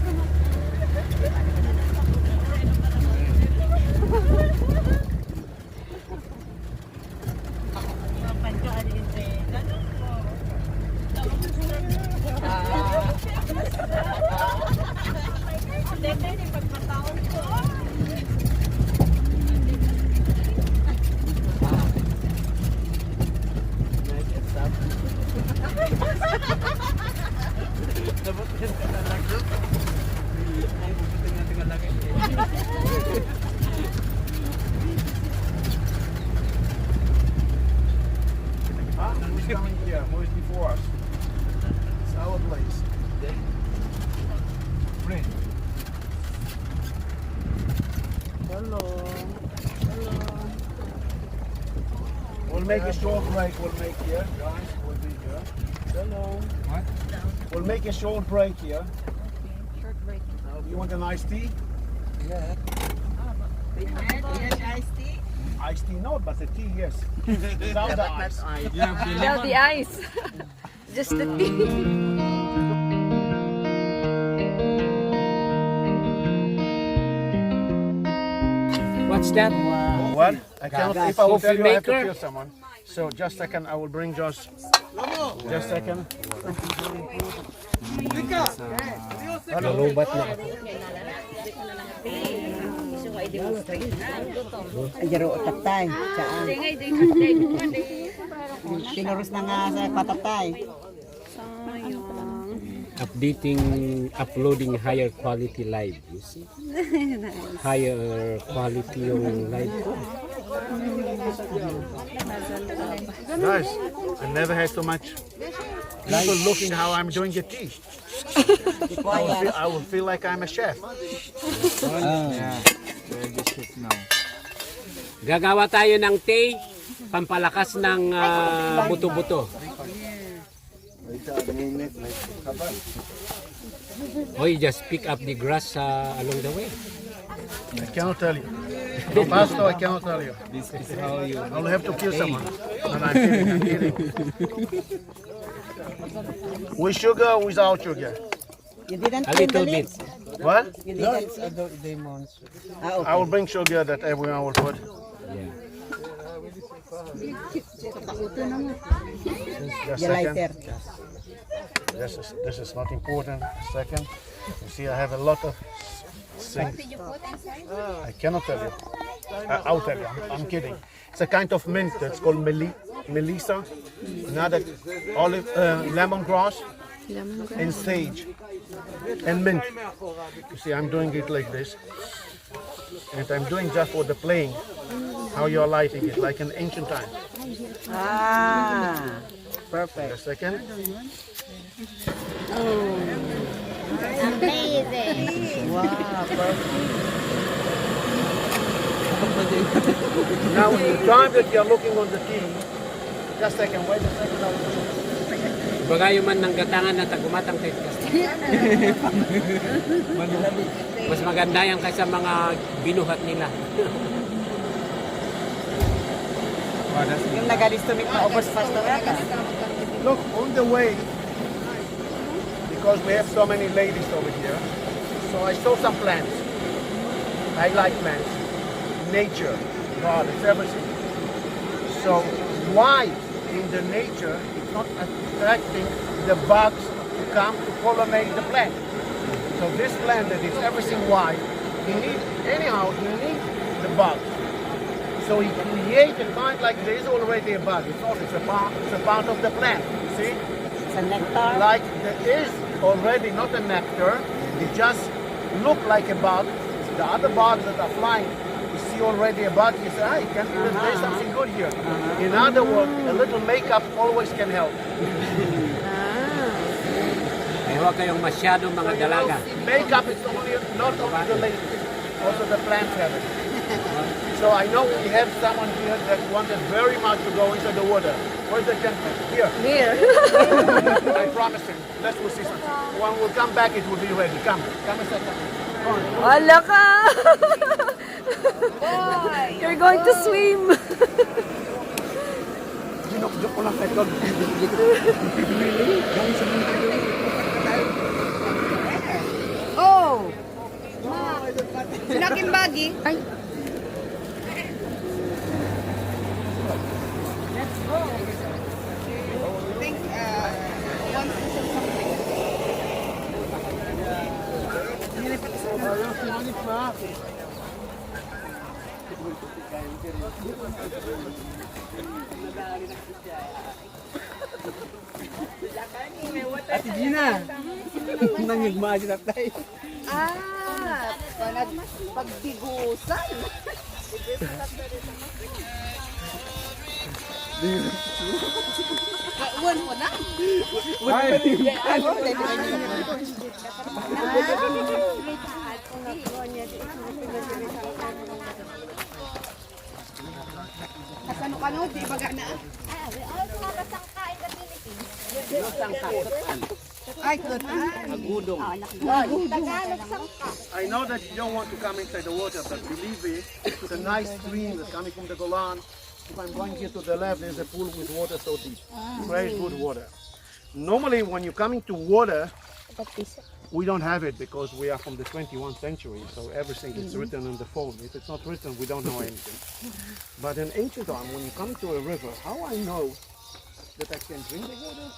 Who's coming here? Who is before us? It's our place. Bring. Hello. We'll make a short break. We'll make here, guys. We'll be here. Hello. What? We'll make a short break here. Short break. You want an iced tea? Yes, iced tea. Iced tea, no, but the tea, yes. Without the ice. Without the ice. Just the tea. What's that? What? I cannot. If I will tell you, I have to Coffee kill someone. So just a second, I will bring Josh. Just a second. Nalubat na ako. Ajaro tatay. Saan? Pinurus na nga sa patatay. Uploading higher quality live. You see? Higher quality yung live ko. Guys, I never had so much people looking how I'm doing the tea. I will feel like I'm a chef. Gagawa tayo ng tea, pampalakas ng buto-buto. Or you just pick up the grass along the way. I cannot tell you. No, Pastor, I cannot tell you. This is how you. I will have to kill someone. And I'm kidding. I'm kidding. With sugar or without sugar? You didn't A little bit. What? You didn't. I will bring sugar that everyone will put. Yeah. Just You a lighter. second. This is not important. Second. You see, I have a lot of things. I cannot tell you. I'll tell you. I'm kidding. It's a kind of mint. It's called Melissa. Another olive, lemongrass, and sage, and mint. You see, I'm doing it like this, and I'm doing just for the playing. How you're lighting it, like in ancient time. Ah, perfect. Just a second. Wow, perfect. Now, the time that you're looking on the tea, just a second. Wait a second. Bagayo man ng gatangan na tagumatang tekast. Mas maganda yan kaysa mga binuhat nila. Yung nagalisto ni Paubos Pastor ka. Look, on the way, because we have so many ladies over here, so I saw some plants. I like plants. Nature, God, it's everything. So why in the nature it's not attracting the bugs to come to pollinate the plant? So this plant that is everything white, he needs the bugs. So he creates a kind like there is already a bug. It's not. It's a part of the plant. You see, Sa nectar. like there is already not a nectar. It just look like a bug. The other bugs that are flying, you see already a bug. You say, "Ah, there's something good here." In other words, a little makeup always can help. Ay huwag kayong masyadong mga dalaga. Makeup is not only the ladies, also the plants have it. So I know we have someone here that wanted very much to go into the water. Where's the gentleman? Here. I promise him. Let's go see something. When we come back, it will be ready. Come a second. Wala ka! You're going to swim. You Joke ko lang kay Tol. Oh! Laking bagi. Ay. Ate Gina. Nangigma si tatay. Pagbigusan. Uwan mo na. Kasano ka no? Di baga na. Ay, tutan. I know that you don't want to come inside the water, but believe me, it's a nice stream that's coming from the Golan. If I'm going here to the left, there's a pool with water so deep. Fresh, good water. Normally, when you're coming to water, we don't have it because we are from the 21st century, so everything is written on the phone. If it's not written, we don't know anything. But in ancient time, when you come to a river, how I know that I can drink the water?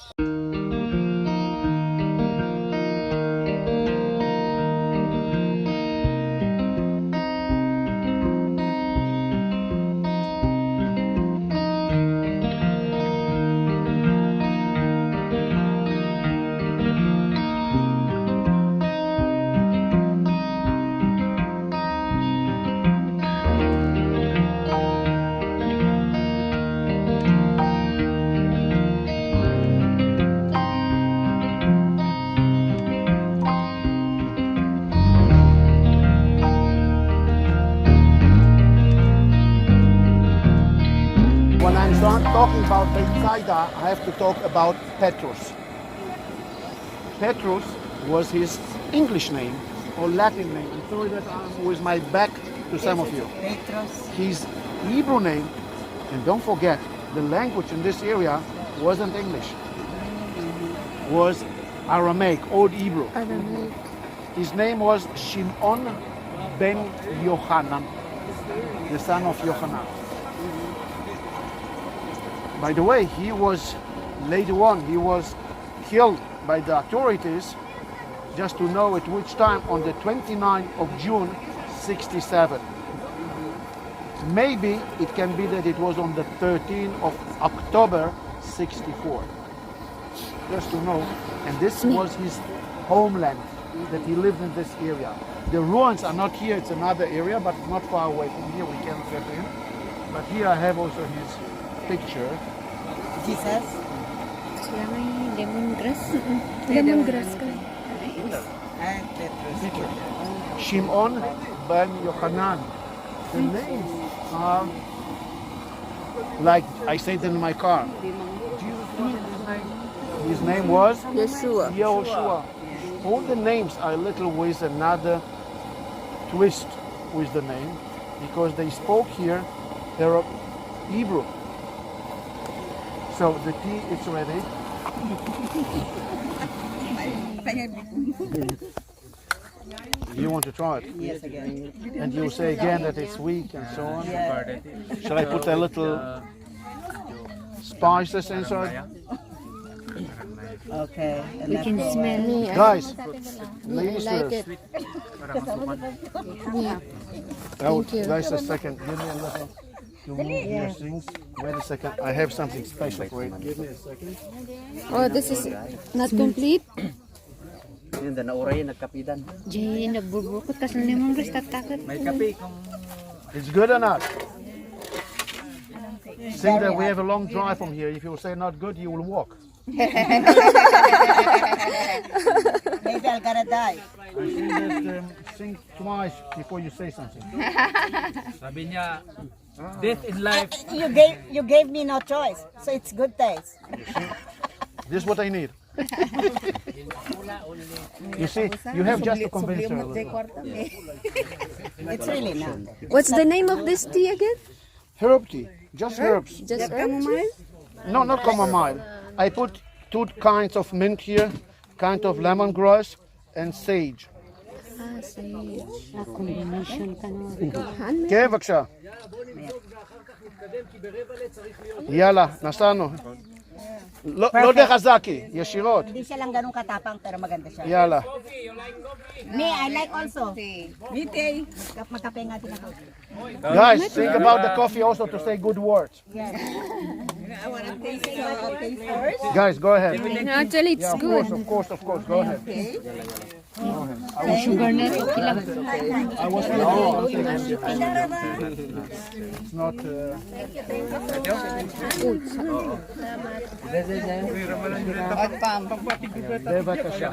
When I'm talking about Bethsaida, I have to talk about Petrus. Petrus was his English name or Latin name. I'm sorry that I'm with my back to some of you. His Hebrew name, and don't forget, the language in this area wasn't English. Was Aramaic, Old Hebrew. Aramaic. His name was Shimon ben Yohanan, the son of Yohanan. By the way, he was, later on, he was killed by the authorities, just to know at which time, on the 29th of June, 67. Maybe it can be that it was on the 13th of October, 64. Just to know. And this was his homeland, that he lived in this area. The ruins are not here, it's another area, but not far away from here, we can get in. But here I have also his picture. Jesus. Sila may lemongrass. Lemongrass ka. Shimon ben Yohanan. The names are like I said in my car. His name was Yeshua. Yehoshua. All the names are a little with another twist with the name because they spoke here, they're Hebrew. So the tea is ready. You want to try it? Yes, again. And you say again that it's weak and so on? Shall I put a little spices inside? Okay. We can smell it. Guys, I ladies like first. it. Yeah. Thank you. Guys, a second. Give me a little to move your things. Wait a second. I have something special for it. Give me a second. Oh, this is not complete. Yun, na oray nagkapidan. Jay, nagbubukot kasi lemongrass tatakot. May kape kung It's good or not? Seeing that we have a long drive from here, if you say not good, you will walk. Maybe I'm gonna die. I think that think twice before you say something. Sabi niya, death in life. You gave me no choice, so it's good taste. This is what I need. You see, you have just to convince her a little. It's really not. What's the name of this tea again? Herb tea, just herbs. Just herbs? No, not chamomile. I put 2 kinds of mint here, kind of lemongrass and sage. Ah, sage. כן, בבקשה. יאללה, נסענו. לא דרך הזקי, ישירות. Hindi siya lang ganun katapang pero maganda siya. יאללה. Me, I like also. Me too. Magkape nga din ako. Guys, think about the coffee also to say good words. Guys, go ahead. No, actually, it's Yeah, good. of course. Go ahead. Sugar net, okay lang. It's not. בבקשה.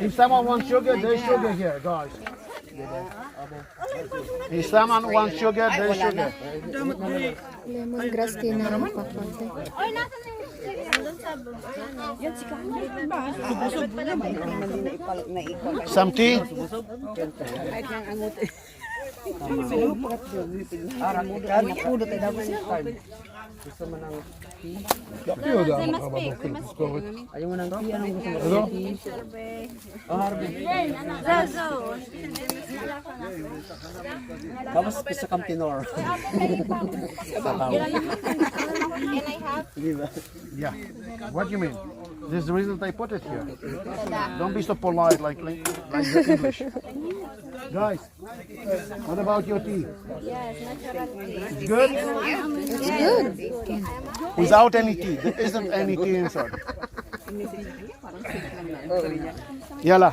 If someone wants sugar, there's sugar here, guys. If someone wants sugar, there's sugar. Lemongrass tinaram pa konti. Some tea? Kamas sa Camtinor. Yeah. What do you mean? This is the reason they put it here. Don't be so polite like the English. Guys, what about your tea? It's good? It's good. Without any tea. There isn't any tea inside. Yalla.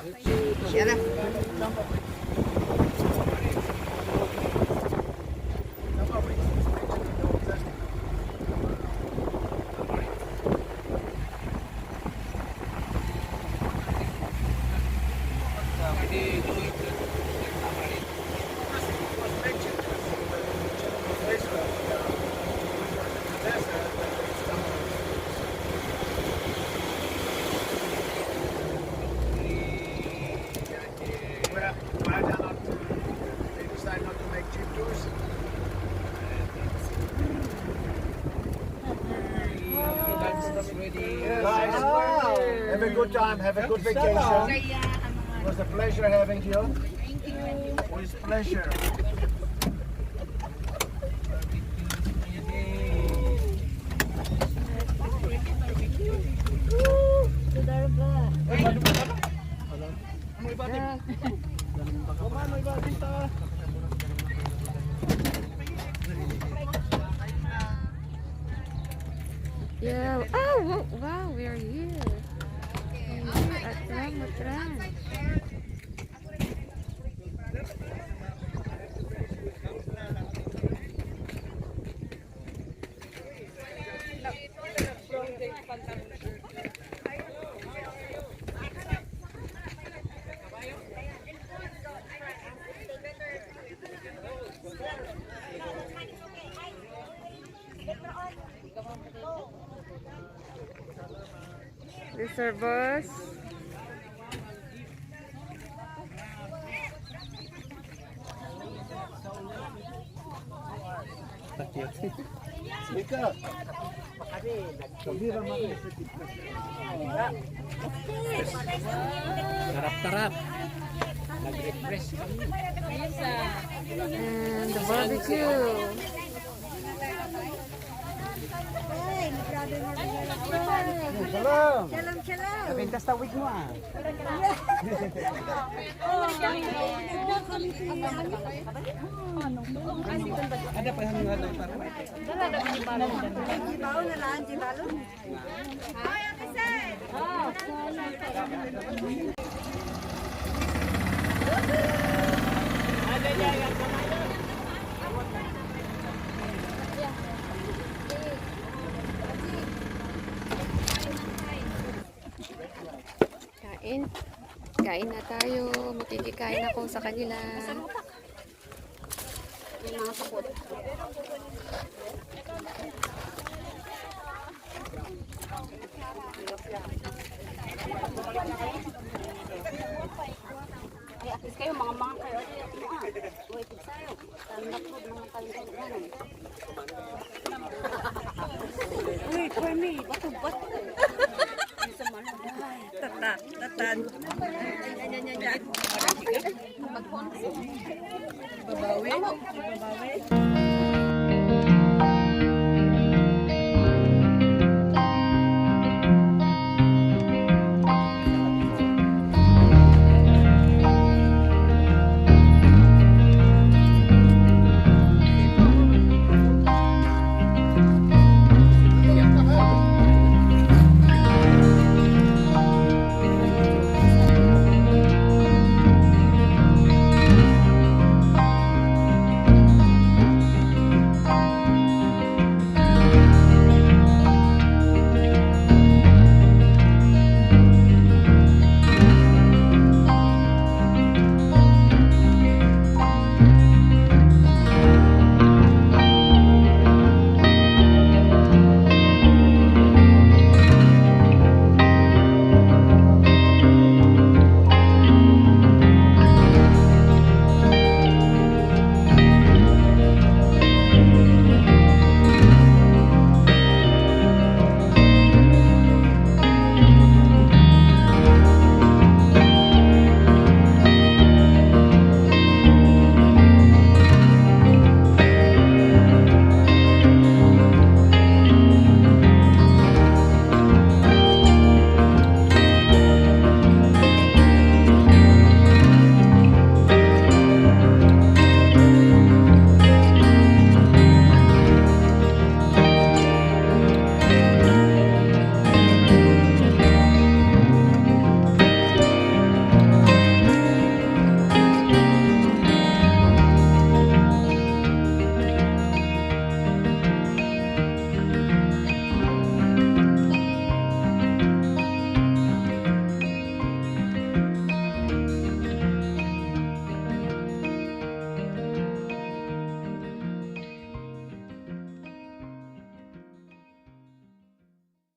Have a good time, have a good vacation. It was a pleasure having you. It was a pleasure. Yeah. Oh, wow, we are here. We're here at Ramotran. This is our bus. Tarap-tarap. Nag-refresh kami. And the barbecue. Salam. Kapintas tawid mo ah. Ada pa yung ano para Kain. Kain na tayo. Makikikain ako sa kanila. Yung mga sapot. Ay, at least kayo, mga kayo. Wait, sa'yo. Tanggap po, mga kayo. Babawi.